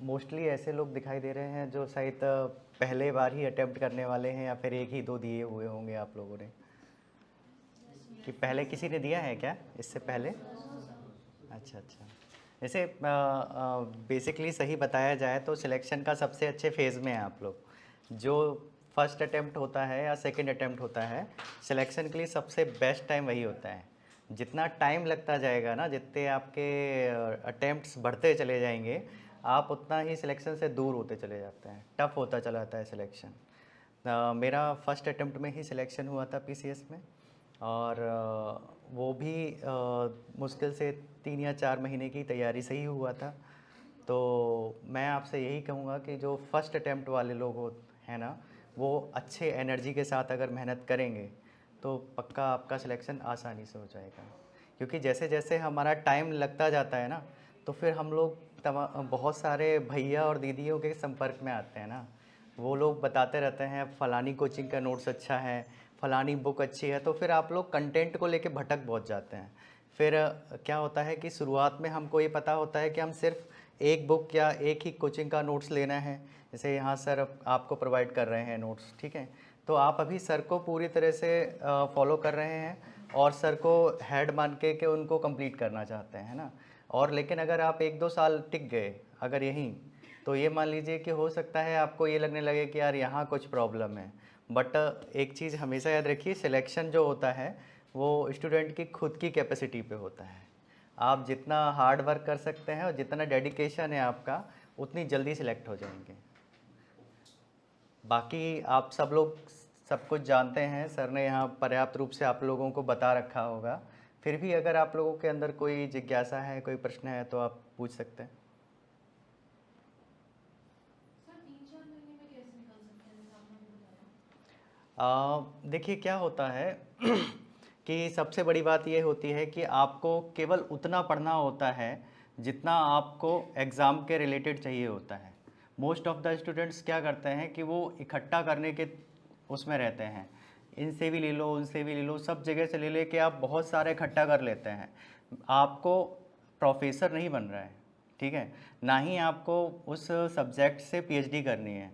Mostly ऐसे लोग दिखाई दे रहे हैं जो शायद पहले बार ही अटेम्प्ट करने वाले हैं, या फिर एक ही दो दिए हुए होंगे आप लोगों ने। कि पहले किसी ने दिया है क्या इससे पहले? अच्छा अच्छा। जैसे बेसिकली सही बताया जाए तो सिलेक्शन का सबसे अच्छे फेज़ में है आप लोग। जो फर्स्ट अटेम्प्ट होता है या सेकंड अटेम्प्ट होता है, सिलेक्शन के लिए सबसे बेस्ट टाइम वही होता है। जितना टाइम लगता जाएगा ना, जितने आपके अटेम्प्ट्स बढ़ते चले जाएंगे, आप उतना ही सिलेक्शन से दूर होते चले जाते हैं, टफ होता चला जाता है सिलेक्शन। मेरा फर्स्ट अटेम्प्ट में ही सिलेक्शन हुआ था पीसीएस में, और वो भी मुश्किल से 3 या 4 महीने की तैयारी से ही हुआ था। तो मैं आपसे यही कहूँगा कि जो फर्स्ट अटेम्प्ट वाले लोग हो हैं ना, वो अच्छे एनर्जी के साथ अगर मेहनत करेंगे तो पक्का आपका सिलेक्शन आसानी से हो जाएगा। क्योंकि जैसे जैसे हमारा टाइम लगता जाता है ना, तो फिर हम लोग बहुत सारे भैया और दीदियों के संपर्क में आते हैं ना। वो लोग बताते रहते हैं फ़लानी कोचिंग का नोट्स अच्छा है, फ़लानी बुक अच्छी है, तो फिर आप लोग कंटेंट को लेके भटक बहुत जाते हैं। फिर क्या होता है कि शुरुआत में हमको ये पता होता है कि हम सिर्फ एक बुक या एक ही कोचिंग का नोट्स लेना है। जैसे यहाँ सर आपको प्रोवाइड कर रहे हैं नोट्स, ठीक है, तो आप अभी सर को पूरी तरह से फॉलो कर रहे हैं और सर को हेड मान के उनको कंप्लीट करना चाहते हैं, है ना। और लेकिन अगर आप 1-2 साल टिक गए अगर यहीं, तो ये मान लीजिए कि हो सकता है आपको ये लगने लगे कि यार यहाँ कुछ प्रॉब्लम है। बट एक चीज़ हमेशा याद रखिए, सिलेक्शन जो होता है वो स्टूडेंट की खुद की कैपेसिटी पे होता है। आप जितना हार्ड वर्क कर सकते हैं और जितना डेडिकेशन है आपका, उतनी जल्दी सिलेक्ट हो जाएंगे। बाकी आप सब लोग सब कुछ जानते हैं, सर ने यहाँ पर्याप्त रूप से आप लोगों को बता रखा होगा। फिर भी अगर आप लोगों के अंदर कोई जिज्ञासा है, कोई प्रश्न है, तो आप पूछ सकते हैं। सर 3-4 महीने में कैसे निकल सकते हैं, जैसे आपने अभी बताया? देखिए क्या होता है कि सबसे बड़ी बात ये होती है कि आपको केवल उतना पढ़ना होता है जितना आपको एग्ज़ाम के रिलेटेड चाहिए होता है। मोस्ट ऑफ द स्टूडेंट्स क्या करते हैं कि वो इकट्ठा करने के उसमें रहते हैं, इनसे भी ले लो उनसे भी ले लो, सब जगह से ले लेके आप बहुत सारे इकट्ठा कर लेते हैं। आपको प्रोफेसर नहीं बन रहा है, ठीक है, ना ही आपको उस सब्जेक्ट से पीएचडी करनी है।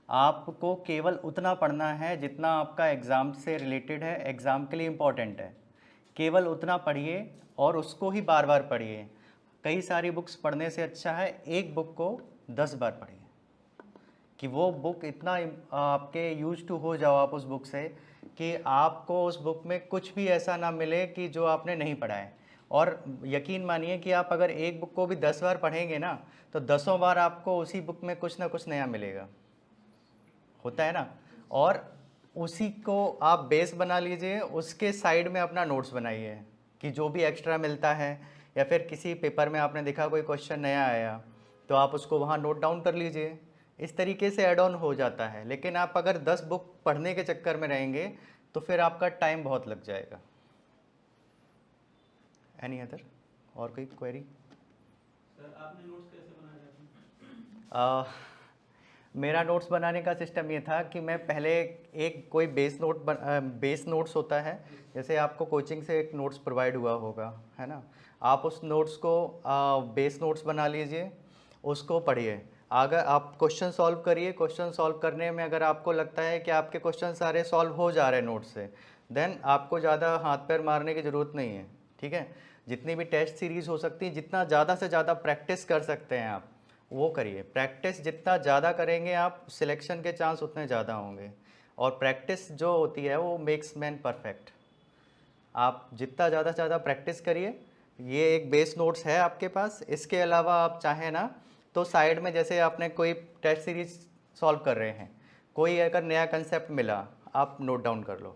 आपको केवल उतना पढ़ना है जितना आपका एग्ज़ाम से रिलेटेड है, एग्ज़ाम के लिए इम्पॉर्टेंट है। केवल उतना पढ़िए और उसको ही बार बार पढ़िए। कई सारी बुक्स पढ़ने से अच्छा है एक बुक को 10 बार पढ़िए, कि वो बुक इतना आपके यूज टू हो जाओ आप उस बुक से, कि आपको उस बुक में कुछ भी ऐसा ना मिले कि जो आपने नहीं पढ़ा है। और यकीन मानिए कि आप अगर एक बुक को भी 10 बार पढ़ेंगे ना, तो 10 बार आपको उसी बुक में कुछ ना कुछ नया मिलेगा, होता है ना। और उसी को आप बेस बना लीजिए, उसके साइड में अपना नोट्स बनाइए, कि जो भी एक्स्ट्रा मिलता है या फिर किसी पेपर में आपने देखा कोई क्वेश्चन नया आया, तो आप उसको वहाँ नोट डाउन कर लीजिए। इस तरीके से ऐड ऑन हो जाता है। लेकिन आप अगर 10 बुक पढ़ने के चक्कर में रहेंगे तो फिर आपका टाइम बहुत लग जाएगा। एनी अदर और कोई क्वेरी? सर आपने नोट्स कैसे बनाए जाते हैं? मेरा नोट्स बनाने का सिस्टम ये था कि मैं पहले एक कोई बेस नोट्स होता है, जैसे आपको कोचिंग से एक नोट्स प्रोवाइड हुआ होगा, है ना। आप उस नोट्स को बेस नोट्स बना लीजिए, उसको पढ़िए। अगर आप क्वेश्चन सॉल्व करिए, क्वेश्चन सॉल्व करने में अगर आपको लगता है कि आपके क्वेश्चन सारे सॉल्व हो जा रहे हैं नोट्स से, देन आपको ज़्यादा हाथ पैर मारने की ज़रूरत नहीं है, ठीक है। जितनी भी टेस्ट सीरीज़ हो सकती है, जितना ज़्यादा से ज़्यादा प्रैक्टिस कर सकते हैं आप, वो करिए। प्रैक्टिस जितना ज़्यादा करेंगे आप, सिलेक्शन के चांस उतने ज़्यादा होंगे। और प्रैक्टिस जो होती है वो मेक्स मैन परफेक्ट। आप जितना ज़्यादा से ज़्यादा प्रैक्टिस करिए। ये एक बेस नोट्स है आपके पास। इसके अलावा आप चाहें ना तो साइड में, जैसे आपने कोई टेस्ट सीरीज सॉल्व कर रहे हैं, कोई अगर नया कंसेप्ट मिला, आप नोट डाउन कर लो,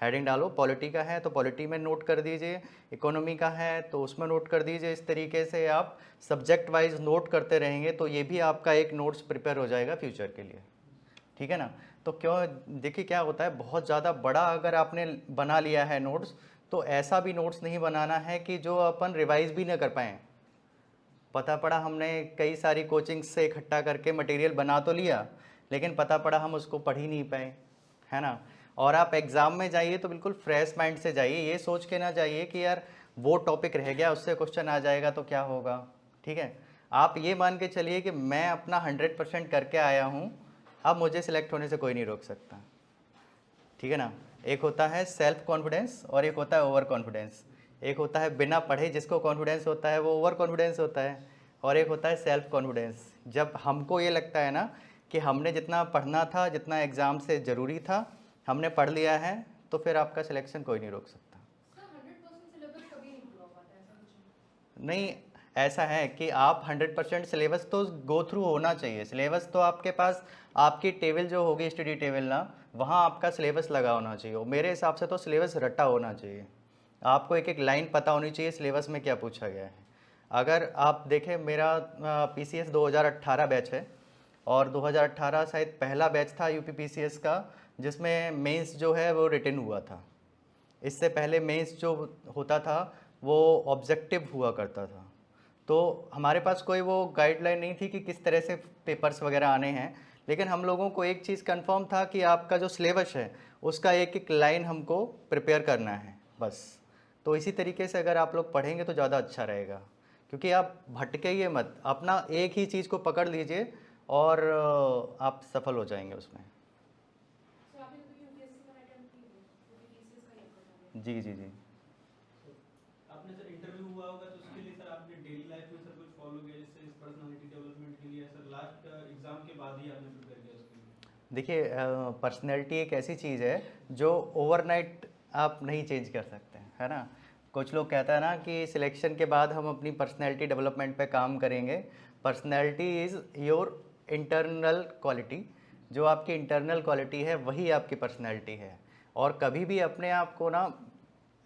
हेडिंग डालो। पॉलिटी का है तो पॉलिटी में नोट कर दीजिए, इकोनॉमी का है तो उसमें नोट कर दीजिए। इस तरीके से आप सब्जेक्ट वाइज नोट करते रहेंगे तो ये भी आपका एक नोट्स प्रिपेयर हो जाएगा फ्यूचर के लिए, ठीक है ना। तो क्यों, देखिए क्या होता है, बहुत ज़्यादा बड़ा अगर आपने बना लिया है नोट्स, तो ऐसा भी नोट्स नहीं बनाना है कि जो अपन रिवाइज भी ना कर पाएँ। पता पड़ा हमने कई सारी कोचिंग से इकट्ठा करके मटेरियल बना तो लिया, लेकिन पता पड़ा हम उसको पढ़ ही नहीं पाए, है ना। और आप एग्ज़ाम में जाइए तो बिल्कुल फ्रेश माइंड से जाइए, ये सोच के ना जाइए कि यार वो टॉपिक रह गया, उससे क्वेश्चन आ जाएगा तो क्या होगा, ठीक है। आप ये मान के चलिए कि मैं अपना 100% करके आया हूँ, अब मुझे सिलेक्ट होने से कोई नहीं रोक सकता, ठीक है ना। एक होता है सेल्फ कॉन्फिडेंस और एक होता है ओवर कॉन्फिडेंस। एक होता है बिना पढ़े जिसको कॉन्फिडेंस होता है वो ओवर कॉन्फिडेंस होता है, और एक होता है सेल्फ कॉन्फिडेंस। जब हमको ये लगता है ना कि हमने जितना पढ़ना था, जितना एग्ज़ाम से ज़रूरी था, हमने पढ़ लिया है, तो फिर आपका सिलेक्शन कोई नहीं रोक सकता। सर 100% सिलेबस कभी नहीं पूरा हो पाता, ऐसा कुछ नहीं, ऐसा है कि आप 100% सिलेबस तो गो थ्रू होना चाहिए। सिलेबस तो आपके पास, आपकी टेबल जो होगी स्टडी टेबल ना, वहाँ आपका सिलेबस लगा होना चाहिए। मेरे हिसाब से तो सिलेबस रटा होना चाहिए, आपको एक एक लाइन पता होनी चाहिए सिलेबस में क्या पूछा गया है। अगर आप देखें, मेरा PCS 2018 बैच है, और 2018 शायद पहला बैच था UP PCS का जिसमें मेंस जो है वो रिटन हुआ था। इससे पहले मेंस जो होता था वो ऑब्जेक्टिव हुआ करता था। तो हमारे पास कोई वो गाइडलाइन नहीं थी कि किस तरह से पेपर्स वगैरह आने हैं, लेकिन हम लोगों को एक चीज़ कंफर्म था कि आपका जो सिलेबस है उसका एक एक लाइन हमको प्रिपेयर करना है बस। तो इसी तरीके से अगर आप लोग पढ़ेंगे तो ज़्यादा अच्छा रहेगा, क्योंकि आप भटकेइए मत, अपना एक ही चीज़ को पकड़ लीजिए और आप सफल हो जाएंगे उसमें। सर आपने कभी यूपीएससी का अटेम्प्ट किया है? क्योंकि पीसीएस का ही होता है। जी जी जी। आपने सर इंटरव्यू हुआ होगा तो उसके लिए सर आपने डेली लाइफ में सर कुछ फॉलो किया, जैसे इस पर्सनालिटी डेवलपमेंट के लिए सर लास्ट एग्जाम के बाद ही आपने प्रिपेयर किया उसके लिए? देखिए, पर्सनैलिटी एक ऐसी चीज़ है जो ओवरनाइट आप नहीं चेंज कर सकते हैं, है ना। कुछ लोग कहता है ना कि सिलेक्शन के बाद हम अपनी पर्सनैलिटी डेवलपमेंट पे काम करेंगे। Personality is your internal quality, जो आपकी इंटरनल क्वालिटी है वही आपकी पर्सनैलिटी है। और कभी भी अपने आप को ना,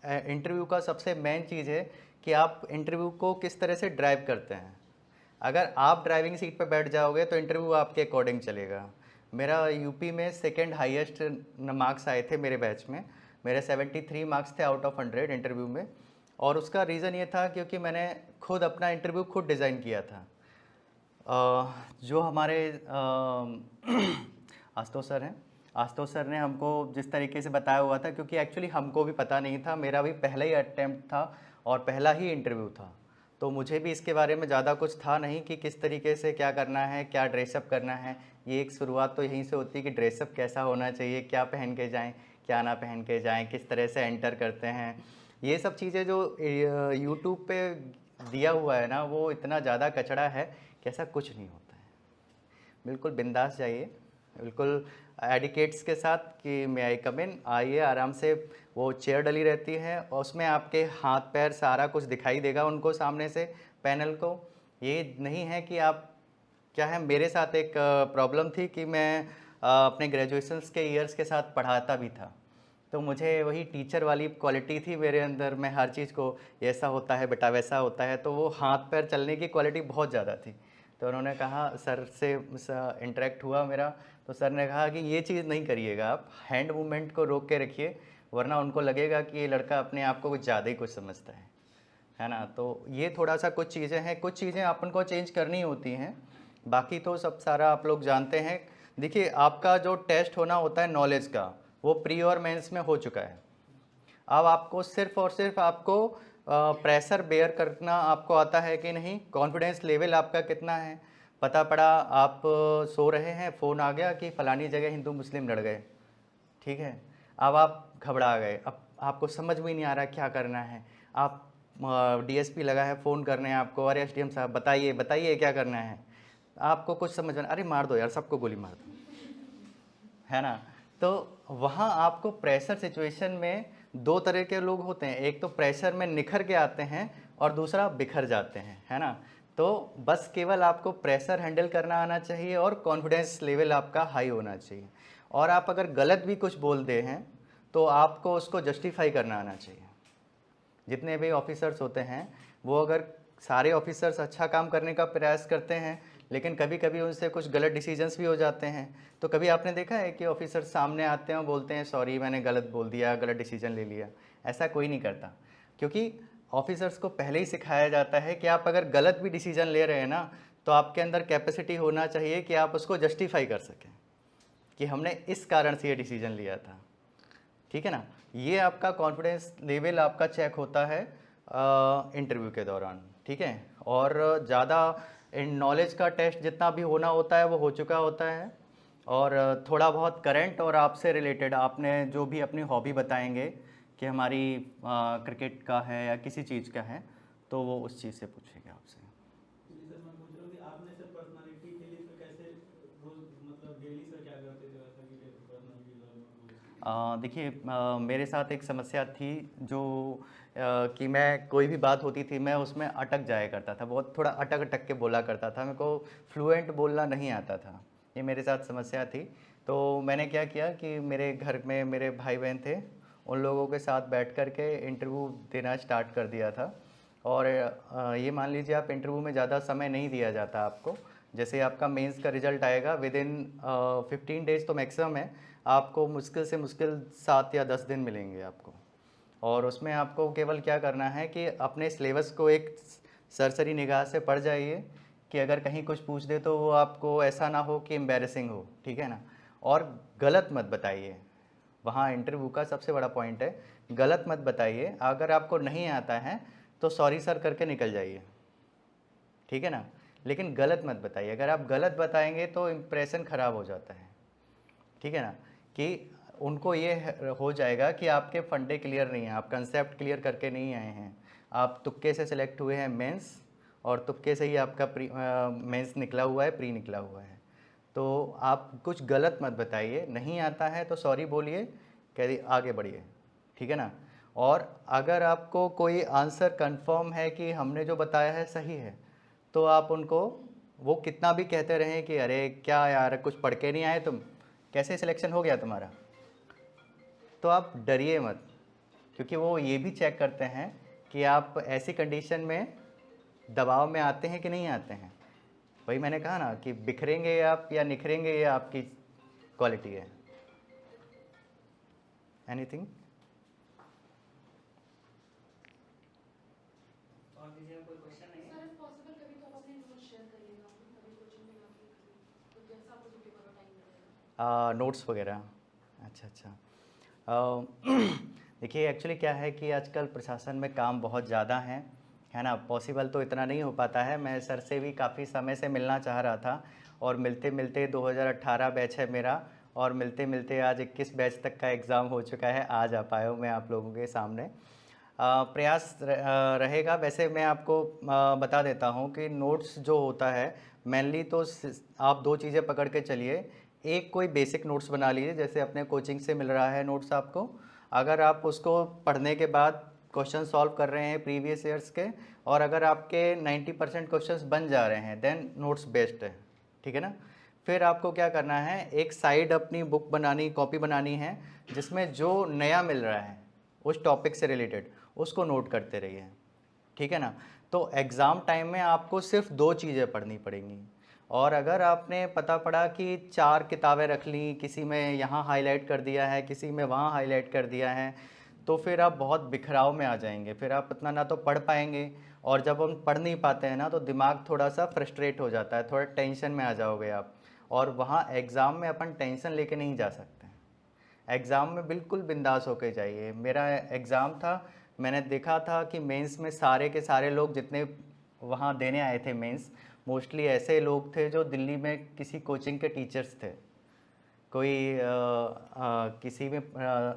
इंटरव्यू का सबसे मेन चीज़ है कि आप इंटरव्यू को किस तरह से ड्राइव करते हैं। अगर आप ड्राइविंग सीट पर बैठ जाओगे तो इंटरव्यू आपके अकॉर्डिंग चलेगा। मेरा यूपी में सेकंड हाईएस्ट मार्क्स आए थे मेरे बैच में, मेरे 73 मार्क्स थे आउट ऑफ 100 इंटरव्यू में। और उसका रीज़न ये था क्योंकि मैंने खुद अपना इंटरव्यू खुद डिज़ाइन किया था। जो हमारे आशुतोष सर हैं, आशुतोष सर ने हमको जिस तरीके से बताया हुआ था, क्योंकि एक्चुअली हमको भी पता नहीं था, मेरा भी पहला ही अटैम्प्ट था और पहला ही इंटरव्यू था, तो मुझे भी इसके बारे में ज़्यादा कुछ था नहीं कि किस तरीके से क्या करना है, क्या ड्रेसअप करना है। ये एक शुरुआत तो यहीं से होती है कि ड्रेसअप कैसा होना चाहिए, क्या पहन के जाएं, क्या ना पहन के जाएं, किस तरह से एंटर करते हैं। ये सब चीज़ें जो यूट्यूब पे दिया हुआ है ना, वो इतना ज़्यादा कचड़ा है कि ऐसा कुछ नहीं होता है। बिल्कुल बिंदास जाइए, बिल्कुल एडिकेट्स के साथ कि मे आई कम इन, आइए आराम से। वो चेयर डली रहती है और उसमें आपके हाथ पैर सारा कुछ दिखाई देगा उनको सामने से, पैनल को। ये नहीं है कि आप, क्या है, मेरे साथ एक प्रॉब्लम थी कि मैं अपने ग्रेजुएशंस के ईयर्स के साथ पढ़ाता भी था, तो मुझे वही टीचर वाली क्वालिटी थी मेरे अंदर। मैं हर चीज़ को ऐसा होता है बेटा, वैसा होता है, तो वो हाथ पैर चलने की क्वालिटी बहुत ज़्यादा थी। तो उन्होंने कहा, सर से इंटरेक्ट हुआ मेरा, तो सर ने कहा कि ये चीज़ नहीं करिएगा, आप हैंड मूवमेंट को रोक के रखिए, वरना उनको लगेगा कि ये लड़का अपने आप को कुछ ज़्यादा ही कुछ समझता है ना। तो ये थोड़ा सा कुछ चीज़ें हैं, कुछ चीज़ें अपन को चेंज करनी होती हैं, बाकी तो सब सारा आप लोग जानते हैं। देखिए, आपका जो टेस्ट होना होता है नॉलेज का, वो प्री और मेंस में हो चुका है। अब आपको सिर्फ और सिर्फ आपको प्रेशर बेयर करना आपको आता है कि नहीं, कॉन्फिडेंस लेवल आपका कितना है। पता पड़ा आप सो रहे हैं, फ़ोन आ गया कि फ़लानी जगह हिंदू मुस्लिम लड़ गए, ठीक है। अब आप घबरा गए, अब आपको समझ में नहीं आ रहा क्या करना है। आप DSP लगा है, फ़ोन करने हैं आपको, अरे SDM साहब बताइए बताइए क्या करना है। आपको कुछ समझ में, अरे मार दो यार, सबको गोली मार दो, है ना। तो वहाँ आपको प्रेशर सिचुएशन में दो तरह के लोग होते हैं, एक तो प्रेशर में निखर के आते हैं और दूसरा बिखर जाते हैं, है ना। तो बस केवल आपको प्रेशर हैंडल करना आना चाहिए और कॉन्फिडेंस लेवल आपका हाई होना चाहिए। और आप अगर गलत भी कुछ बोलते हैं तो आपको उसको जस्टिफाई करना आना चाहिए। जितने भी ऑफिसर्स होते हैं, वो अगर सारे ऑफिसर्स अच्छा काम करने का प्रयास करते हैं, लेकिन कभी कभी उनसे कुछ गलत डिसीजंस भी हो जाते हैं। तो कभी आपने देखा है कि ऑफिसर सामने आते हैं और बोलते हैं, सॉरी मैंने गलत बोल दिया, गलत डिसीजन ले लिया। ऐसा कोई नहीं करता, क्योंकि ऑफिसर्स को पहले ही सिखाया जाता है कि आप अगर गलत भी डिसीजन ले रहे हैं ना, तो आपके अंदर कैपेसिटी होना चाहिए कि आप उसको जस्टिफाई कर सकें कि हमने इस कारण से ये डिसीजन लिया था, ठीक है ना। ये आपका कॉन्फिडेंस लेवल आपका चेक होता है इंटरव्यू के दौरान, ठीक है। और ज़्यादा इन नॉलेज का टेस्ट जितना भी होना होता है वो हो चुका होता है, और थोड़ा बहुत करंट और आपसे रिलेटेड आपने जो भी अपनी हॉबी बताएंगे कि हमारी क्रिकेट का है या किसी चीज़ का है, तो वो उस चीज़ से पूछेंगे आपसे। जी सर, मैं पूछ रहा हूँ कि आपने सर पर्सनालिटी के लिए फिर कैसे रोज मतलब डेली सर क्या करते थे वैसा कि पर्सनालिटी डेवलपमेंट? देखिए, मेरे साथ एक समस्या थी जो कि मैं कोई भी बात होती थी मैं उसमें अटक जाया करता था, बहुत थोड़ा अटक अटक के बोला करता था, मेरे को फ्लुएंट बोलना नहीं आता था, ये मेरे साथ समस्या थी। तो मैंने क्या किया कि मेरे घर में मेरे भाई बहन थे, उन लोगों के साथ बैठ कर के इंटरव्यू देना स्टार्ट कर दिया था। और ये मान लीजिए आप इंटरव्यू में ज़्यादा समय नहीं दिया जाता आपको, जैसे आपका मेंस का रिजल्ट आएगा विद इन 15 डेज तो मैक्सिमम है, आपको मुश्किल से मुश्किल 7 या 10 दिन मिलेंगे आपको। और उसमें आपको केवल क्या करना है कि अपने सिलेबस को एक सरसरी निगाह से पढ़ जाइए कि अगर कहीं कुछ पूछ दे तो वो आपको ऐसा ना हो कि एम्बैरेसिंग हो, ठीक है ना। और गलत मत बताइए, वहाँ इंटरव्यू का सबसे बड़ा पॉइंट है, गलत मत बताइए। अगर आपको नहीं आता है तो सॉरी सर करके निकल जाइए, ठीक है ना, लेकिन गलत मत बताइए। अगर आप गलत बताएंगे तो इम्प्रेशन ख़राब हो जाता है, ठीक है ना, कि उनको ये हो जाएगा कि आपके फंडे क्लियर नहीं हैं, आप कंसेप्ट क्लियर करके नहीं आए हैं, आप तुक्के से सिलेक्ट हुए हैं मेंस, और तुक्के से ही आपका मेंस निकला हुआ है, प्री निकला हुआ है। तो आप कुछ गलत मत बताइए, नहीं आता है तो सॉरी बोलिए, कह आगे बढ़िए, ठीक है ना। और अगर आपको कोई आंसर कंफर्म है कि हमने जो बताया है सही है, तो आप उनको वो कितना भी कहते रहें कि अरे क्या यार कुछ पढ़ के नहीं आए तुम, कैसे सिलेक्शन हो गया तुम्हारा, तो आप डरिए मत, क्योंकि वो ये भी चेक करते हैं कि आप ऐसी कंडीशन में दबाव में आते हैं कि नहीं आते हैं। वही मैंने कहा ना कि बिखरेंगे आप या निखरेंगे, ये आपकी क्वालिटी है। एनीथिंग? और किसी का कोई क्वेश्चन नहीं है? सर इफ पॉसिबल कभी तो आप अपने नोट्स शेयर करिएगा, कभी कोचिंग में आके तो जैसा आपको सुटेबल हो टाइम लगेगा। नोट्स वगैरह, अच्छा अच्छा। देखिए एक्चुअली क्या है कि आजकल प्रशासन में काम बहुत ज़्यादा है ना, पॉसिबल तो इतना नहीं हो पाता है। मैं सर से भी काफ़ी समय से मिलना चाह रहा था, और मिलते मिलते 2018 बैच है मेरा, और मिलते मिलते आज 21 बैच तक का एग्ज़ाम हो चुका है, आज आ पाया हूँ मैं आप लोगों के सामने। प्रयास रहेगा। वैसे मैं आपको बता देता हूँ कि नोट्स जो होता है मेनली तो आप दो चीज़ें पकड़ के चलिए। एक कोई बेसिक नोट्स बना लीजिए, जैसे अपने कोचिंग से मिल रहा है नोट्स आपको, अगर आप उसको पढ़ने के बाद क्वेश्चन सॉल्व कर रहे हैं प्रीवियस ईयर्स के, और अगर आपके 90% क्वेश्चंस बन जा रहे हैं, देन नोट्स बेस्ट है, ठीक है ना। फिर आपको क्या करना है, एक साइड अपनी बुक बनानी, कॉपी बनानी है, जिसमें जो नया मिल रहा है उस टॉपिक से रिलेटेड उसको नोट करते रहिए, ठीक है ना। तो एग्ज़ाम टाइम में आपको सिर्फ दो चीज़ें पढ़नी पड़ेंगी, और अगर आपने पता पड़ा कि 4 किताबें रख ली, किसी में यहाँ हाईलाइट कर दिया है, किसी में वहाँ हाईलाइट कर दिया है, तो फिर आप बहुत बिखराव में आ जाएंगे, फिर आप इतना ना तो पढ़ पाएंगे, और जब हम पढ़ नहीं पाते हैं ना तो दिमाग थोड़ा सा फ्रस्ट्रेट हो जाता है, थोड़ा टेंशन में आ जाओगे आप, और वहाँ एग्ज़ाम में अपन टेंशन लेके नहीं जा सकते। एग्ज़ाम में बिल्कुल बिंदास होके जाइए। मेरा एग्ज़ाम था, मैंने देखा था कि मेंस में सारे के सारे लोग जितने वहाँ देने आए थे मेंस, मोस्टली ऐसे लोग थे जो दिल्ली में किसी कोचिंग के टीचर्स थे, कोई किसी में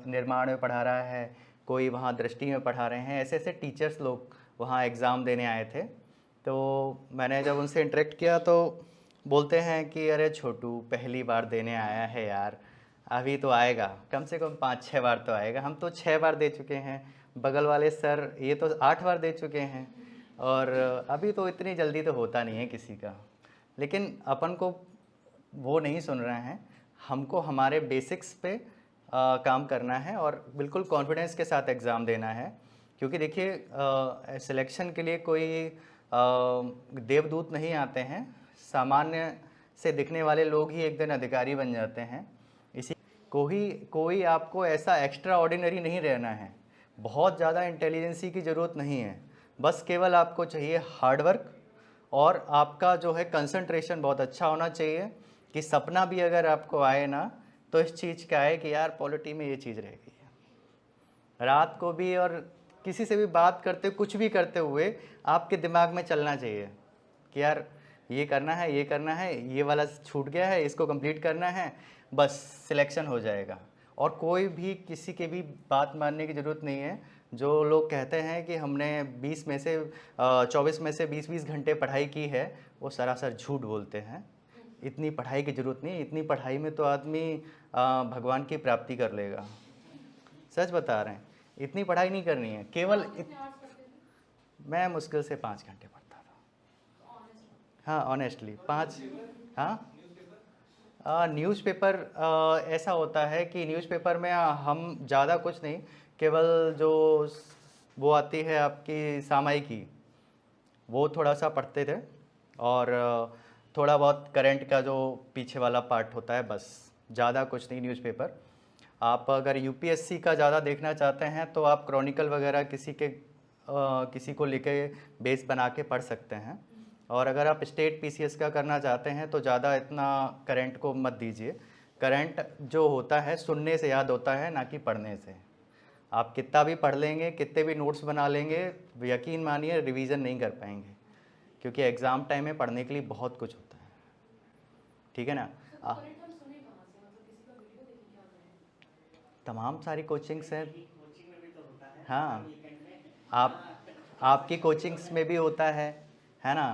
निर्माण में पढ़ा रहा है, कोई वहाँ दृष्टि में पढ़ा रहे हैं, ऐसे ऐसे टीचर्स लोग वहाँ एग्ज़ाम देने आए थे। तो मैंने जब उनसे इंटरेक्ट किया तो बोलते हैं कि अरे छोटू पहली बार देने आया है यार, अभी तो आएगा, कम से कम 5-6 बार तो आएगा, हम तो 6 बार दे चुके हैं, बगल वाले सर ये तो 8 बार दे चुके हैं, और अभी तो इतनी जल्दी तो होता नहीं है किसी का। लेकिन अपन को वो नहीं सुन रहे हैं, हमको हमारे बेसिक्स पे काम करना है, और बिल्कुल कॉन्फिडेंस के साथ एग्ज़ाम देना है। क्योंकि देखिए सिलेक्शन के लिए कोई देवदूत नहीं आते हैं, सामान्य से दिखने वाले लोग ही एक दिन अधिकारी बन जाते हैं। इसी कोई आपको ऐसा एक्स्ट्रा ऑर्डिनरी नहीं रहना है, बहुत ज़्यादा इंटेलिजेंसी की ज़रूरत नहीं है, बस केवल आपको चाहिए हार्डवर्क, और आपका जो है कंसंट्रेशन बहुत अच्छा होना चाहिए, कि सपना भी अगर आपको आए ना तो इस चीज़ का आए कि यार पॉलिटी में ये चीज़ रह गई है, रात को भी और किसी से भी बात करते कुछ भी करते हुए आपके दिमाग में चलना चाहिए कि यार ये करना है, ये करना है, ये वाला छूट गया है, इसको कंप्लीट करना है, बस सिलेक्शन हो जाएगा। और कोई भी किसी की भी बात मानने की ज़रूरत नहीं है। जो लोग कहते हैं कि हमने 20 में से 24 में से 20-20 घंटे पढ़ाई की है, वो सरासर झूठ बोलते हैं। इतनी पढ़ाई की ज़रूरत नहीं है, इतनी पढ़ाई में तो आदमी भगवान की प्राप्ति कर लेगा। सच बता रहे हैं, इतनी पढ़ाई नहीं करनी है, केवल आप कितने आवर्स पढ़ते थे? मैं मुश्किल से 5 घंटे पढ़ता था। तो ऑनेस्ट हाँ, ऑनेस्टली 5। हाँ, न्यूज़पेपर ऐसा होता है कि न्यूज़पेपर में हम ज़्यादा कुछ नहीं, केवल जो वो आती है आपकी सामयिकी, वो थोड़ा सा पढ़ते थे। और थोड़ा बहुत करंट का जो पीछे वाला पार्ट होता है, बस ज़्यादा कुछ नहीं न्यूज़पेपर। आप अगर यूपीएससी का ज़्यादा देखना चाहते हैं तो आप क्रॉनिकल वगैरह किसी को लेके बेस बना के पढ़ सकते हैं। और अगर आप स्टेट पीसीएस का करना चाहते हैं तो ज़्यादा इतना करंट को मत दीजिए। करंट जो होता है सुनने से याद होता है, ना कि पढ़ने से। आप कितना भी पढ़ लेंगे, कितने भी नोट्स बना लेंगे, यकीन मानिए रिवीजन नहीं कर पाएंगे, क्योंकि एग्ज़ाम टाइम में पढ़ने के लिए बहुत कुछ होता है। ठीक है ना। तो करंट हम सुने कहाँ से, मतलब किसी का वीडियो देख के क्या करें? तमाम सारी कोचिंग्स हैं। कोचिंग में भी तो होता है हाँ, वीकेंड में। आपकी कोचिंग्स में भी होता है ना।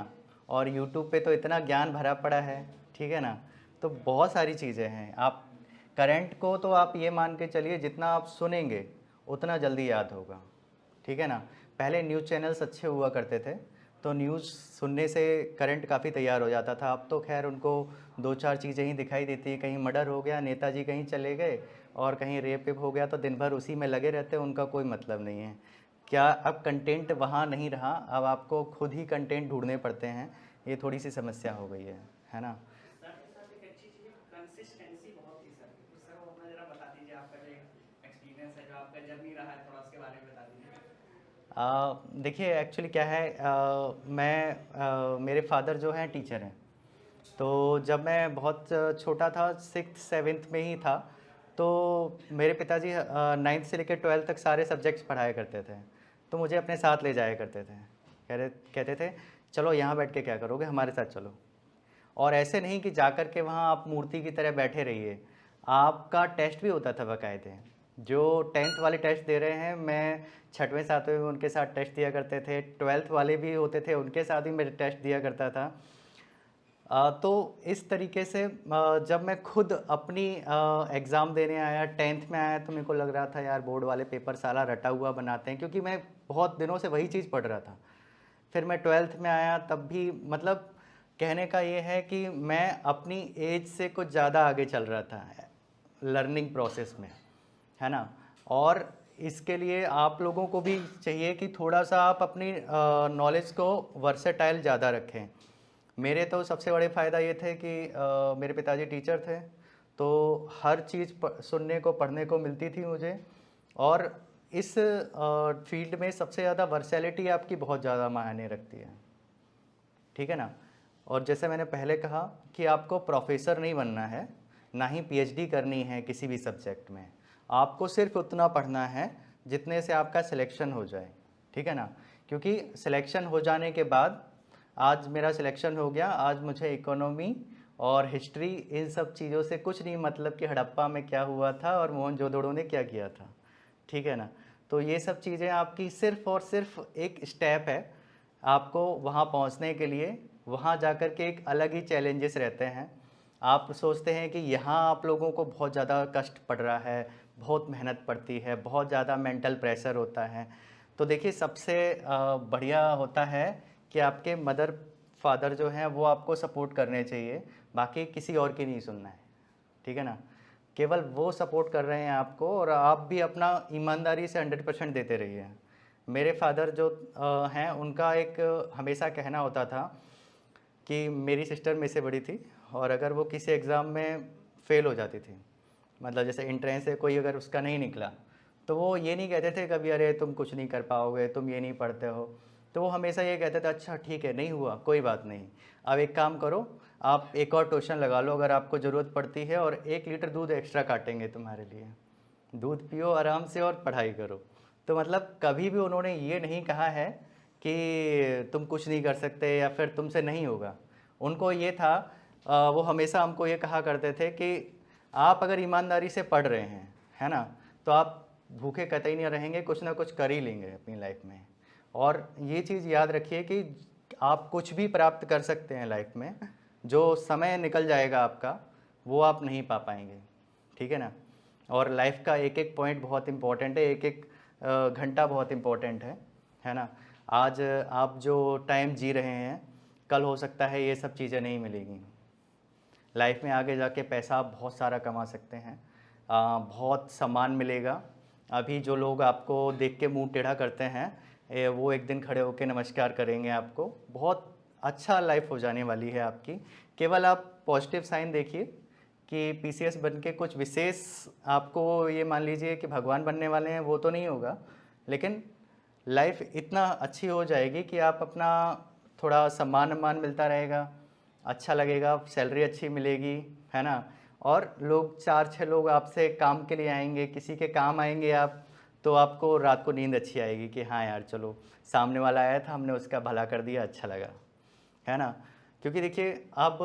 और यूट्यूब पे तो इतना ज्ञान भरा पड़ा है, ठीक है ना। तो बहुत सारी चीज़ें हैं। आप करंट को तो आप ये मान के चलिए, जितना आप सुनेंगे उतना जल्दी याद होगा, ठीक है ना। पहले न्यूज़ चैनल्स अच्छे हुआ करते थे, तो न्यूज़ सुनने से करंट काफ़ी तैयार हो जाता था। अब तो खैर उनको 2-4 चीज़ें ही दिखाई देती हैं, कहीं मर्डर हो गया, नेताजी कहीं चले गए, और कहीं रेप वेप हो गया, तो दिन भर उसी में लगे रहते हैं, उनका कोई मतलब नहीं है। क्या अब कंटेंट वहाँ नहीं रहा, अब आपको खुद ही कंटेंट ढूंढने पड़ते हैं। ये थोड़ी सी समस्या हो गई है ना। सर के साथ एक अच्छी चीज़ है कंसिस्टेंसी बहुत थी सर की। तो सर वो अपना जरा बता दीजिए, आपका जो एक्सपीरियंस है, जो आपका जर्नी रहा है, थोड़ा उसके बारे में बता दीजिए। देखिए एक्चुअली क्या है, मेरे फादर जो हैं टीचर हैं। तो जब मैं बहुत छोटा था, 6th-7th में ही था, तो मेरे पिताजी 9th से लेकर 12th तक सारे सब्जेक्ट्स पढ़ाया करते थे। तो मुझे अपने साथ ले जाया करते थे, कहते थे चलो यहाँ बैठ के क्या करोगे, हमारे साथ चलो। और ऐसे नहीं कि जाकर के वहाँ आप मूर्ति की तरह बैठे रहिए, आपका टेस्ट भी होता था बाकायदे। जो 10th वाले टेस्ट दे रहे हैं, मैं 6वें-7वें में उनके साथ टेस्ट दिया करते थे। 12th वाले भी होते थे, उनके साथ भी मैं टेस्ट दिया करता था। तो इस तरीके से जब मैं खुद अपनी एग्ज़ाम देने आया, 10th में आया, तो मेरे को लग रहा था यार बोर्ड वाले पेपर साला रटा हुआ बनाते हैं, क्योंकि मैं बहुत दिनों से वही चीज़ पढ़ रहा था। फिर मैं 12th में आया, तब भी मतलब कहने का ये है कि मैं अपनी एज से कुछ ज़्यादा आगे चल रहा था लर्निंग प्रोसेस में, है ना। और इसके लिए आप लोगों को भी चाहिए कि थोड़ा सा आप अपनी नॉलेज को वर्सेटाइल ज़्यादा रखें। मेरे तो सबसे बड़े फ़ायदा ये थे कि मेरे पिताजी टीचर थे, तो हर चीज़ सुनने को पढ़ने को मिलती थी मुझे। और इस फील्ड में सबसे ज़्यादा वर्सैलिटी आपकी बहुत ज़्यादा मायने रखती है, ठीक है ना। और जैसे मैंने पहले कहा कि आपको प्रोफेसर नहीं बनना है, ना ही पीएचडी करनी है किसी भी सब्जेक्ट में। आपको सिर्फ उतना पढ़ना है जितने से आपका सिलेक्शन हो जाए, ठीक है ना। क्योंकि सिलेक्शन हो जाने के बाद, आज मेरा सिलेक्शन हो गया, आज मुझे इकोनॉमी और हिस्ट्री इन सब चीज़ों से कुछ नहीं मतलब कि हड़प्पा में क्या हुआ था और मोहनजोदड़ो ने क्या किया था, ठीक है ना। तो ये सब चीज़ें आपकी सिर्फ़ और सिर्फ एक स्टेप है आपको वहाँ पहुँचने के लिए। वहाँ जाकर के एक अलग ही चैलेंजेस रहते हैं। आप सोचते हैं कि यहाँ आप लोगों को बहुत ज़्यादा कष्ट पड़ रहा है, बहुत मेहनत पड़ती है, बहुत ज़्यादा मेंटल प्रेशर होता है। तो देखिए सबसे बढ़िया होता है कि आपके मदर फादर जो हैं वो आपको सपोर्ट करने चाहिए, बाकी किसी और की नहीं सुनना है, ठीक है ना। केवल वो सपोर्ट कर रहे हैं आपको, और आप भी अपना ईमानदारी से 100% देते रहिए। मेरे फादर जो हैं, उनका एक हमेशा कहना होता था कि मेरी सिस्टर मेरे से बड़ी थी, और अगर वो किसी एग्ज़ाम में फ़ेल हो जाती थी, मतलब जैसे एंट्रेंस से कोई अगर उसका नहीं निकला, तो वो ये नहीं कहते थे कभी अरे तुम कुछ नहीं कर पाओगे, तुम ये नहीं पढ़ते हो। तो वो हमेशा ये कहते थे अच्छा ठीक है, नहीं हुआ कोई बात नहीं, अब एक काम करो, आप एक और ट्यूशन लगा लो अगर आपको ज़रूरत पड़ती है, और 1 लीटर दूध एक्स्ट्रा काटेंगे तुम्हारे लिए, दूध पियो आराम से और पढ़ाई करो। तो मतलब कभी भी उन्होंने ये नहीं कहा है कि तुम कुछ नहीं कर सकते या फिर तुमसे नहीं होगा। उनको ये था, वो हमेशा हमको ये कहा करते थे कि आप अगर ईमानदारी से पढ़ रहे हैं, है ना, तो आप भूखे कतई नहीं रहेंगे, कुछ ना कुछ कर ही लेंगे अपनी लाइफ में। और ये चीज़ याद रखिए कि आप कुछ भी प्राप्त कर सकते हैं लाइफ में, जो समय निकल जाएगा आपका वो आप नहीं पा पाएंगे, ठीक है ना। और लाइफ का एक एक पॉइंट बहुत इम्पोर्टेंट है, एक एक घंटा बहुत इम्पोर्टेंट है ना। आज आप जो टाइम जी रहे हैं, कल हो सकता है ये सब चीज़ें नहीं मिलेगी। लाइफ में आगे जाके पैसा आप बहुत सारा कमा सकते हैं, बहुत सम्मान मिलेगा। अभी जो लोग आपको देख के मुंह टेढ़ा करते हैं, वो एक दिन खड़े होकर नमस्कार करेंगे आपको। बहुत अच्छा लाइफ हो जाने वाली है आपकी। केवल आप पॉजिटिव साइन देखिए कि पीसीएस बन के कुछ विशेष आपको ये मान लीजिए कि भगवान बनने वाले हैं, वो तो नहीं होगा, लेकिन लाइफ इतना अच्छी हो जाएगी कि आप अपना थोड़ा सम्मान मिलता रहेगा, अच्छा लगेगा, सैलरी अच्छी मिलेगी, है ना। और लोग 4-6 लोग आपसे काम के लिए आएंगे, किसी के काम आएंगे आप, तो आपको रात को नींद अच्छी आएगी कि हाँ यार चलो सामने वाला आया था, हमने उसका भला कर दिया, अच्छा लगा, है ना। क्योंकि देखिए अब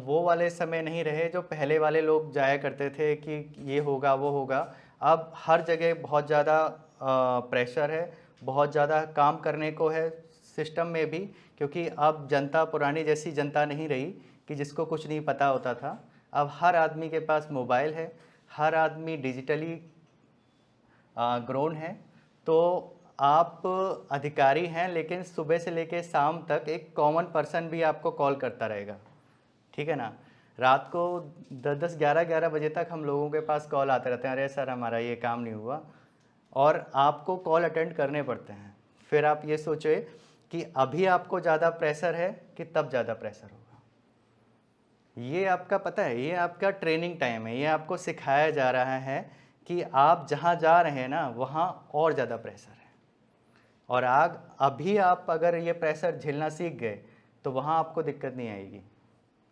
वो वाले समय नहीं रहे जो पहले वाले लोग जाया करते थे कि ये होगा वो होगा। अब हर जगह बहुत ज़्यादा प्रेशर है, बहुत ज़्यादा काम करने को है सिस्टम में भी, क्योंकि अब जनता पुरानी जैसी जनता नहीं रही कि जिसको कुछ नहीं पता होता था। अब हर आदमी के पास मोबाइल है, हर आदमी डिजिटली ग्रोन है। तो आप अधिकारी हैं, लेकिन सुबह से लेकर शाम तक एक कॉमन पर्सन भी आपको कॉल करता रहेगा, ठीक है ना। रात को 10-10, 11-11 बजे तक हम लोगों के पास कॉल आते रहते हैं, अरे सर हमारा ये काम नहीं हुआ, और आपको कॉल अटेंड करने पड़ते हैं। फिर आप ये सोचिए कि अभी आपको ज़्यादा प्रेशर है कि तब ज़्यादा प्रेशर होगा। ये आपका पता है, ये आपका ट्रेनिंग टाइम है, ये आपको सिखाया जा रहा है कि आप जहाँ जा रहे हैं ना वहाँ और ज़्यादा प्रेशर है। और अभी आप अगर ये प्रेशर झेलना सीख गए तो वहाँ आपको दिक्कत नहीं आएगी,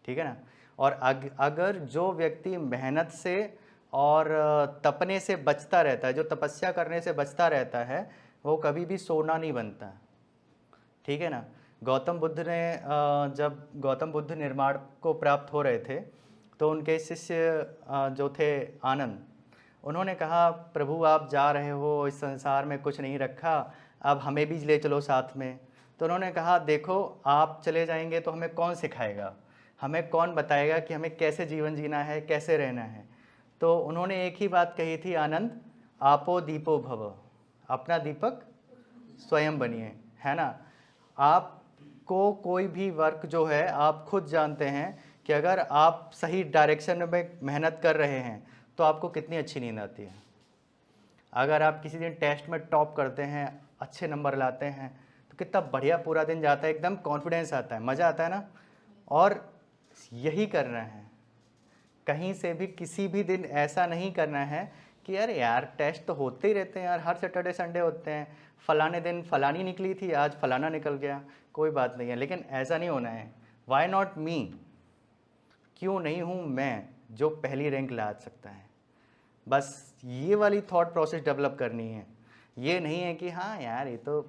ठीक है ना। और अगर जो व्यक्ति मेहनत से और तपने से बचता रहता है, जो तपस्या करने से बचता रहता है, वो कभी भी सोना नहीं बनता, ठीक है ना। गौतम बुद्ध ने जब गौतम बुद्ध निर्माण को प्राप्त हो रहे थे तो उनके शिष्य जो थे आनंद, उन्होंने कहा प्रभु आप जा रहे हो, इस संसार में कुछ नहीं रखा, अब हमें भी ले चलो साथ में। तो उन्होंने कहा देखो आप चले जाएंगे तो हमें कौन सिखाएगा, हमें कौन बताएगा कि हमें कैसे जीवन जीना है, कैसे रहना है। तो उन्होंने एक ही बात कही थी, आनंद आपो दीपो भव, अपना दीपक स्वयं बनिए, है ना। आपको कोई भी वर्क जो है आप खुद जानते हैं कि अगर आप सही डायरेक्शन में मेहनत कर रहे हैं तो आपको कितनी अच्छी नींद आती है। अगर आप किसी दिन टेस्ट में टॉप करते हैं, अच्छे नंबर लाते हैं, तो कितना बढ़िया पूरा दिन जाता है, एकदम कॉन्फिडेंस आता है, मज़ा आता है ना। और यही करना है, कहीं से भी किसी भी दिन ऐसा नहीं करना है कि अरे यार टेस्ट तो होते ही रहते हैं यार, हर सैटरडे संडे होते हैं, फ़लाने दिन फ़लानी निकली थी, आज फ़लाना निकल गया, कोई बात नहीं है। लेकिन ऐसा नहीं होना है, वाई नॉट मी, क्यों नहीं हूँ मैं जो पहली रैंक ला सकता है। बस ये वाली थॉट प्रोसेस डेवलप करनी है। ये नहीं है कि हाँ यार ये तो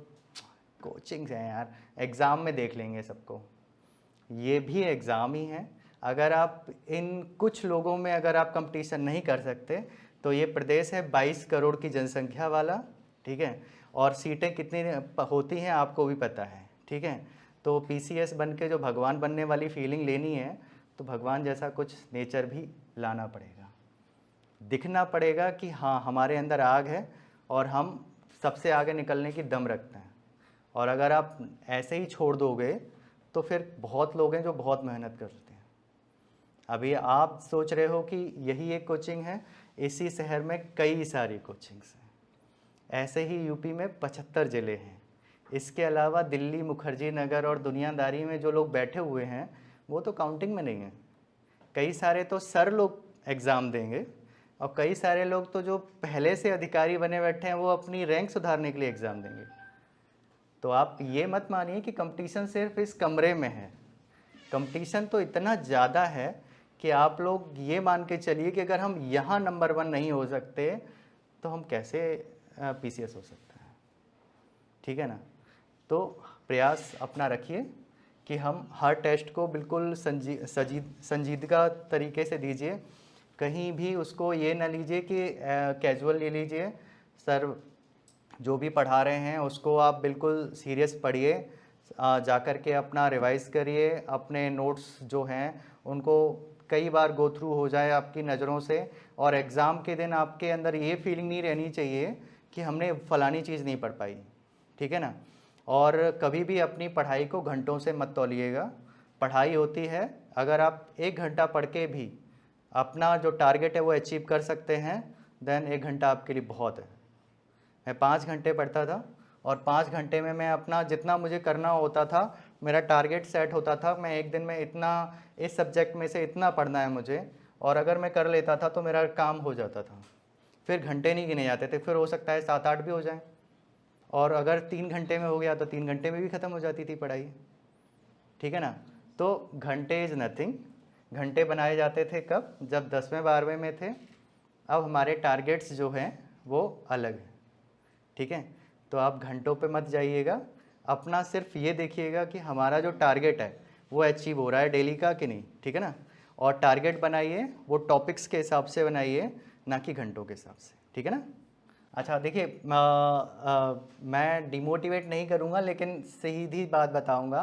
कोचिंग्स हैं यार, एग्ज़ाम में देख लेंगे सबको, ये भी एग्ज़ाम ही है। अगर आप इन कुछ लोगों में अगर आप कंपटीशन नहीं कर सकते तो ये प्रदेश है 22 करोड़ की जनसंख्या वाला, ठीक है, और सीटें कितनी होती हैं आपको भी पता है, ठीक है। तो पीसीएस बन के जो भगवान बनने वाली फीलिंग लेनी है तो भगवान जैसा कुछ नेचर भी लाना पड़ेगा, दिखना पड़ेगा कि हाँ हमारे अंदर आग है और हम सबसे आगे निकलने की दम रखते हैं। और अगर आप ऐसे ही छोड़ दोगे तो फिर बहुत लोग हैं जो बहुत मेहनत करते हैं। अभी आप सोच रहे हो कि यही एक कोचिंग है, इसी शहर में कई सारी कोचिंग्स हैं। ऐसे ही यूपी में 75 ज़िले हैं। इसके अलावा दिल्ली, मुखर्जी नगर और दुनियादारी में जो लोग बैठे हुए हैं वो तो काउंटिंग में नहीं है। कई सारे तो सर लोग एग्ज़ाम देंगे और कई सारे लोग तो जो पहले से अधिकारी बने बैठे हैं वो अपनी रैंक सुधारने के लिए एग्ज़ाम देंगे। तो आप ये मत मानिए कि कंपटीशन सिर्फ इस कमरे में है, कंपटीशन तो इतना ज़्यादा है कि आप लोग ये मान के चलिए कि अगर हम यहाँ नंबर 1 नहीं हो सकते तो हम कैसे पीसीएस हो सकता है, ठीक है ना। तो प्रयास अपना रखिए कि हम हर टेस्ट को बिल्कुल संजीदगा तरीके से दीजिए। कहीं भी उसको ये ना लीजिए कि कैजुअल ले लीजिए। सर जो भी पढ़ा रहे हैं उसको आप बिल्कुल सीरियस पढ़िए, जा कर के अपना रिवाइज़ करिए, अपने नोट्स जो हैं उनको कई बार गो थ्रू हो जाए आपकी नज़रों से, और एग्ज़ाम के दिन आपके अंदर ये फीलिंग नहीं रहनी चाहिए कि हमने फ़लानी चीज़ नहीं पढ़ पाई, ठीक है ना। और कभी भी अपनी पढ़ाई को घंटों से मत तौलिएगा। पढ़ाई होती है, अगर आप 1 घंटा पढ़ के भी अपना जो टारगेट है वो अचीव कर सकते हैं, देन 1 घंटा आपके लिए बहुत है। मैं 5 घंटे पढ़ता था और 5 घंटे में मैं अपना जितना मुझे करना होता था, मेरा टारगेट सेट होता था, मैं एक दिन में इतना, इस सब्जेक्ट में से इतना पढ़ना है मुझे, और अगर मैं कर लेता था तो मेरा काम हो जाता था। फिर घंटे नहीं गिने जाते थे, फिर हो सकता है 7-8 भी हो जाएं, और अगर 3 घंटे में हो गया तो 3 घंटे में भी ख़त्म हो जाती थी पढ़ाई, ठीक है ना। तो घंटे इज़ नथिंग। घंटे बनाए जाते थे कब? जब 10वें 12वें में थे। अब हमारे टारगेट्स जो हैं वो अलग हैं, ठीक है। तो आप घंटों पे मत जाइएगा, अपना सिर्फ ये देखिएगा कि हमारा जो टारगेट है वो अचीव हो रहा है डेली का कि नहीं, ठीक है ना। और टारगेट बनाइए वो टॉपिक्स के हिसाब से बनाइए, ना कि घंटों के हिसाब से, ठीक है ना। अच्छा देखिए, मैं डिमोटिवेट नहीं करूँगा, लेकिन सीधी बात बताऊँगा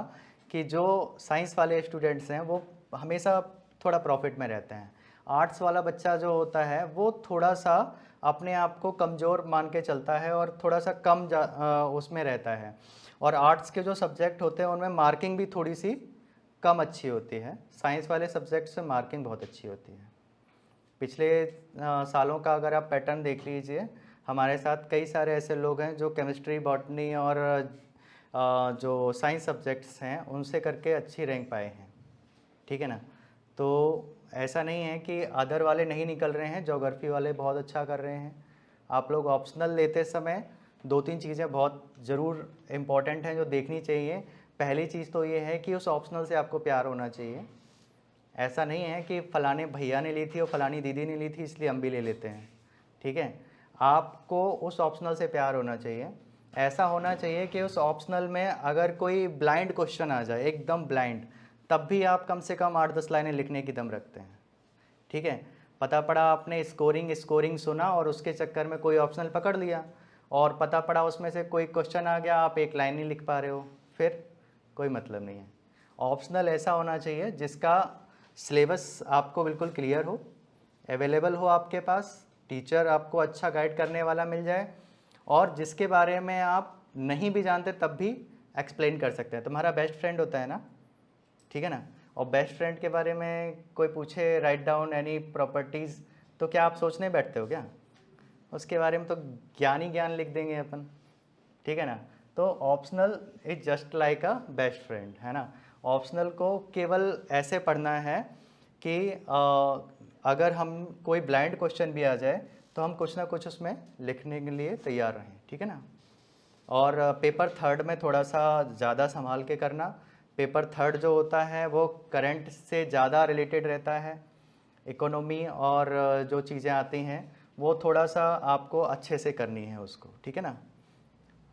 कि जो साइंस वाले स्टूडेंट्स हैं वो हमेशा थोड़ा प्रॉफिट में रहते हैं। आर्ट्स वाला बच्चा जो होता है वो थोड़ा सा अपने आप को कमज़ोर मान के चलता है और थोड़ा सा कम उसमें रहता है। और आर्ट्स के जो सब्जेक्ट होते हैं उनमें मार्किंग भी थोड़ी सी कम अच्छी होती है। साइंस वाले सब्जेक्ट से मार्किंग बहुत अच्छी होती है। पिछले सालों का अगर आप पैटर्न देख लीजिए, हमारे साथ कई सारे ऐसे लोग हैं जो केमिस्ट्री, बॉटनी और जो साइंस सब्जेक्ट्स हैं उनसे करके अच्छी रैंक पाए हैं, ठीक है ना। तो ऐसा नहीं है कि अदर वाले नहीं निकल रहे हैं, ज्योग्राफी वाले बहुत अच्छा कर रहे हैं। आप लोग ऑप्शनल लेते समय 2-3 चीज़ें बहुत ज़रूर इम्पॉर्टेंट हैं जो देखनी चाहिए। पहली चीज़ तो ये है कि उस ऑप्शनल से आपको प्यार होना चाहिए। ऐसा नहीं है कि फ़लाने भैया ने ली थी और फ़लानी दीदी ने ली थी इसलिए हम भी ले लेते हैं, ठीक है। आपको उस ऑप्शनल से प्यार होना चाहिए। ऐसा होना चाहिए कि उस ऑप्शनल में अगर कोई ब्लाइंड क्वेश्चन आ जाए, एकदम ब्लाइंड, तब भी आप कम से कम 8-10 लाइनें लिखने की दम रखते हैं, ठीक है। पता पड़ा आपने स्कोरिंग सुना और उसके चक्कर में कोई ऑप्शनल पकड़ लिया, और पता पड़ा उसमें से कोई क्वेश्चन आ गया, आप 1 लाइन नहीं लिख पा रहे हो, फिर कोई मतलब नहीं है। ऑप्शनल ऐसा होना चाहिए जिसका सिलेबस आपको बिल्कुल क्लियर हो, अवेलेबल हो आपके पास, टीचर आपको अच्छा गाइड करने वाला मिल जाए, और जिसके बारे में आप नहीं भी जानते तब भी एक्सप्लेन कर सकते हैं। तुम्हारा बेस्ट फ्रेंड होता है ना, ठीक है ना। और बेस्ट फ्रेंड के बारे में कोई पूछे राइट डाउन एनी प्रॉपर्टीज़, तो क्या आप सोचने बैठते हो क्या? उसके बारे में तो ज्ञान ही ज्ञान लिख देंगे अपन, ठीक है ना। तो optional is just like a best friend, है ना। ऑप्शनल को केवल ऐसे पढ़ना है कि अगर हम कोई ब्लाइंड क्वेश्चन भी आ जाए तो हम कुछ ना कुछ उसमें लिखने के लिए तैयार रहें, ठीक है ना। और पेपर थर्ड में थोड़ा सा ज़्यादा संभाल के करना। पेपर थर्ड जो होता है वो करंट से ज़्यादा रिलेटेड रहता है। इकोनॉमी और जो चीज़ें आती हैं वो थोड़ा सा आपको अच्छे से करनी है उसको, ठीक है ना।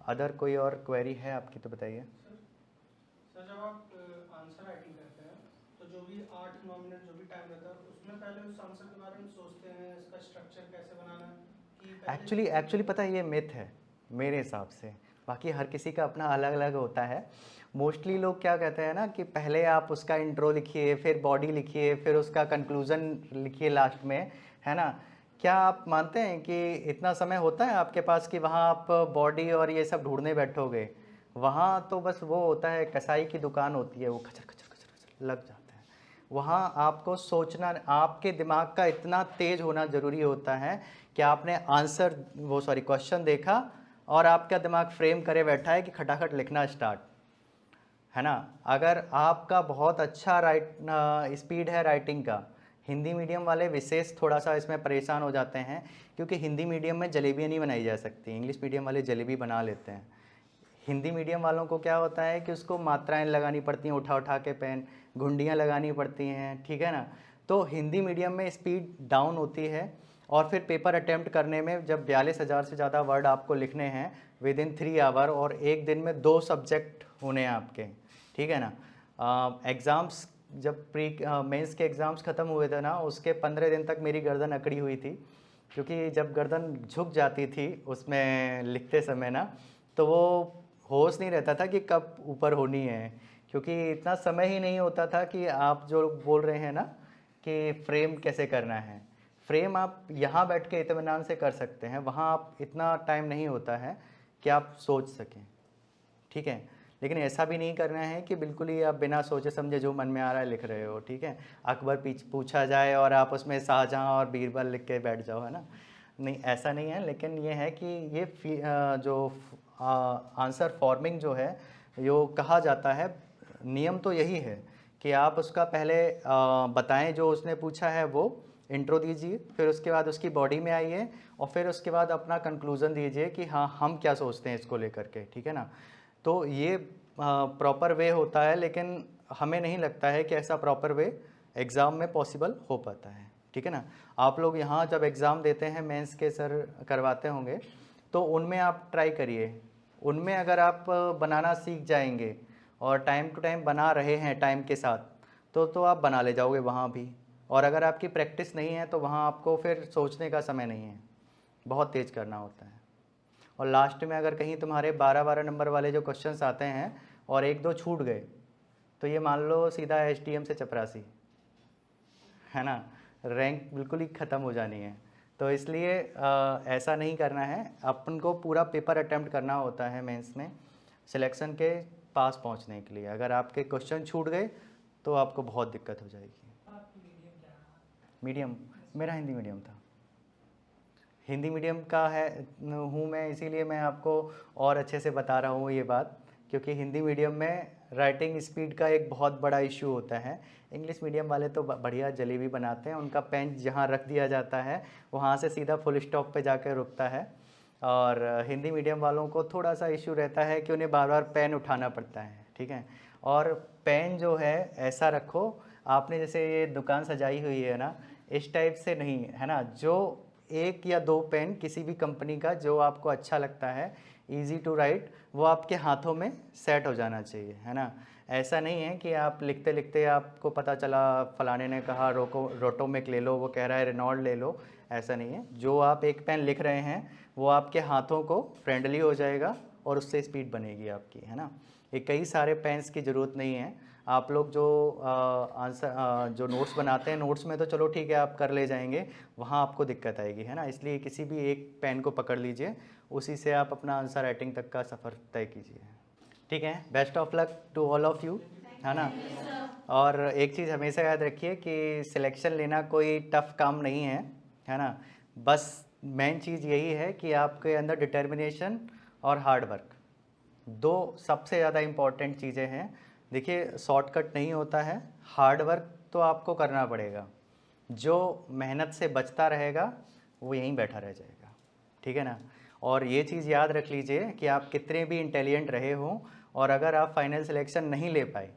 अदर कोई और क्वेरी है आपकी तो बताइए। सर जब आप आंसर राइटिंग करते हैं तो जो भी 8-9 मिनट जो भी टाइम रहता है उसमें पहले उस आंसर के बारे में सोचते हैं, इसका स्ट्रक्चर कैसे बनाना है कि एक्चुअली पता है ये मिथ है मेरे हिसाब से, बाकी हर किसी का अपना अलग अलग होता है। मोस्टली लोग क्या कहते हैं ना कि पहले आप उसका इंट्रो लिखिए, फिर बॉडी लिखिए, फिर उसका कंक्लूज़न लिखिए लास्ट में, है ना। क्या आप मानते हैं कि इतना समय होता है आपके पास कि वहाँ आप बॉडी और ये सब ढूंढने बैठोगे? वहाँ तो बस वो होता है, कसाई की दुकान होती है, वो खचर खचर खचर खचर लग जाता है। वहाँ आपको सोचना, आपके दिमाग का इतना तेज़ होना ज़रूरी होता है कि आपने क्वेश्चन देखा और आपका दिमाग फ्रेम करे बैठा है कि खटाखट लिखना स्टार्ट, है ना। अगर आपका बहुत अच्छा स्पीड है राइटिंग का, हिंदी मीडियम वाले विशेष थोड़ा सा इसमें परेशान हो जाते हैं क्योंकि हिंदी मीडियम में जलेबियाँ नहीं बनाई जा सकती, इंग्लिश मीडियम वाले जलेबी बना लेते हैं। हिंदी मीडियम वालों को क्या होता है कि उसको मात्राएं लगानी पड़ती हैं, उठा उठा के पेन, घुंडियाँ लगानी पड़ती हैं, ठीक है ना। तो हिंदी मीडियम में स्पीड डाउन होती है, और फिर पेपर अटेम्प्ट करने में जब 42,000 से ज़्यादा वर्ड आपको लिखने हैं विद इन 3 आवर, और एक दिन में 2 सब्जेक्ट होने हैं आपके, ठीक है ना। एग्ज़ाम्स जब प्री मेंस के एग्ज़ाम्स ख़त्म हुए थे ना, उसके 15 दिन तक मेरी गर्दन अकड़ी हुई थी, क्योंकि जब गर्दन झुक जाती थी उसमें लिखते समय ना, तो वो होश नहीं रहता था कि कब ऊपर होनी है, क्योंकि इतना समय ही नहीं होता था कि आप जो बोल रहे हैं ना कि फ्रेम कैसे करना है। फ्रेम आप यहाँ बैठ के इत्मीनान से कर सकते हैं, वहाँ आप इतना टाइम नहीं होता है कि आप सोच सकें, ठीक है। लेकिन ऐसा भी नहीं करना है कि बिल्कुल ही आप बिना सोचे समझे जो मन में आ रहा है लिख रहे हो, ठीक है। अकबर पूछा जाए और आप उसमें शाहजहाँ और बीरबल लिख के बैठ जाओ, है ना, नहीं ऐसा नहीं है। लेकिन ये है कि ये जो आंसर फॉर्मिंग जो है, यो कहा जाता है, नियम तो यही है कि आप उसका पहले बताएं जो उसने पूछा है, वो इंट्रो दीजिए, फिर उसके बाद उसकी बॉडी में आइए और फिर उसके बाद अपना कंक्लूज़न दीजिए कि हाँ हम क्या सोचते हैं इसको लेकर के, ठीक है ना। तो ये प्रॉपर वे होता है, लेकिन हमें नहीं लगता है कि ऐसा प्रॉपर वे एग्ज़ाम में पॉसिबल हो पाता है, ठीक है ना। आप लोग यहाँ जब एग्ज़ाम देते हैं, मेंस के सर करवाते होंगे, तो उनमें आप ट्राई करिए, उनमें अगर आप बनाना सीख जाएंगे और टाइम टू टाइम बना रहे हैं टाइम के साथ, तो आप बना ले जाओगे वहाँ भी। और अगर आपकी प्रैक्टिस नहीं है तो वहाँ आपको फिर सोचने का समय नहीं है, बहुत तेज़ करना होता है। और लास्ट में अगर कहीं तुम्हारे 12-12 नंबर वाले जो क्वेश्चंस आते हैं और 1-2 छूट गए, तो ये मान लो सीधा STM से चपरासी, है ना, रैंक बिल्कुल ही ख़त्म हो जानी है। तो इसलिए ऐसा नहीं करना है, अपन को पूरा पेपर अटैम्प्ट करना होता है मेंस में सिलेक्शन के पास पहुंचने के लिए। अगर आपके क्वेश्चन छूट गए तो आपको बहुत दिक्कत हो जाएगी। मीडियम मेरा हिंदी मीडियम था, हिंदी मीडियम का है हूँ मैं, इसीलिए मैं आपको और अच्छे से बता रहा हूँ ये बात, क्योंकि हिंदी मीडियम में राइटिंग स्पीड का एक बहुत बड़ा इशू होता है। इंग्लिश मीडियम वाले तो बढ़िया जलेबी बनाते हैं, उनका पेन जहाँ रख दिया जाता है वहाँ से सीधा फुल स्टॉप पे जाकर रुकता है। और हिंदी मीडियम वालों को थोड़ा सा इशू रहता है कि उन्हें बार बार पेन उठाना पड़ता है, ठीक है। और पेन जो है ऐसा रखो, आपने जैसे ये दुकान सजाई हुई है ना, इस टाइप से नहीं, है ना, जो 1 या 2 पेन किसी भी कंपनी का जो आपको अच्छा लगता है, इजी टू राइट, वो आपके हाथों में सेट हो जाना चाहिए, है ना। ऐसा नहीं है कि आप लिखते लिखते आपको पता चला फलाने ने कहा रोटोमेक ले लो, वो कह रहा है रेनॉल्ड ले लो, ऐसा नहीं है। जो आप एक पेन लिख रहे हैं वो आपके हाथों को फ्रेंडली हो जाएगा और उससे स्पीड बनेगी आपकी, है ना। ये कई सारे पेन्स की ज़रूरत नहीं है। आप लोग जो जो नोट्स बनाते हैं, नोट्स में तो चलो ठीक है आप कर ले जाएंगे, वहाँ आपको दिक्कत आएगी, है ना। इसलिए किसी भी एक पेन को पकड़ लीजिए, उसी से आप अपना आंसर राइटिंग तक का सफ़र तय कीजिए, ठीक है। Best of luck to all of you, है ना। और एक चीज़ हमेशा याद रखिए कि सिलेक्शन लेना कोई टफ़ काम नहीं है ना। बस मेन चीज़ यही है कि आपके अंदर डिटर्मिनेशन और हार्ड वर्क, 2 सबसे ज़्यादा इम्पॉर्टेंट चीज़ें हैं। देखिए शॉर्टकट नहीं होता है, हार्ड वर्क तो आपको करना पड़ेगा, जो मेहनत से बचता रहेगा वो यहीं बैठा रह जाएगा, ठीक है ना। और ये चीज़ याद रख लीजिए कि आप कितने भी इंटेलिजेंट रहे हों और अगर आप फाइनल सिलेक्शन नहीं ले पाए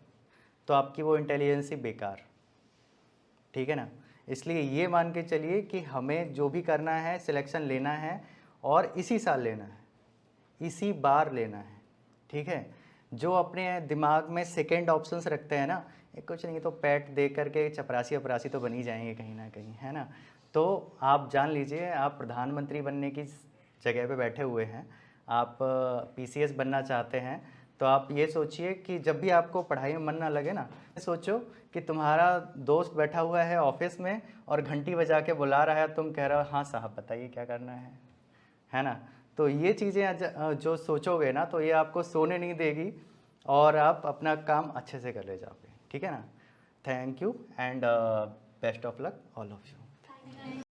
तो आपकी वो इंटेलिजेंस ही बेकार, ठीक है ना। इसलिए ये मान के चलिए कि हमें जो भी करना है सिलेक्शन लेना है और इसी साल लेना है, इसी बार लेना है, ठीक है। जो अपने दिमाग में सेकेंड ऑप्शंस रखते हैं ना, कुछ नहीं तो पैट दे करके चपरासी अपरासी तो बन ही जाएंगे कहीं ना कहीं, है ना। तो आप जान लीजिए आप प्रधानमंत्री बनने की जगह पे बैठे हुए हैं, आप PCS बनना चाहते हैं, तो आप ये सोचिए कि जब भी आपको पढ़ाई में मन ना लगे ना, सोचो कि तुम्हारा दोस्त बैठा हुआ है ऑफिस में और घंटी बजा के बुला रहा है, तुम कह रहे हो हाँ साहब बताइए क्या करना है ना। तो ये चीज़ें जो सोचोगे ना, तो ये आपको सोने नहीं देगी और आप अपना काम अच्छे से कर ले जाओगे, ठीक है ना। Thank you and best of luck all of you.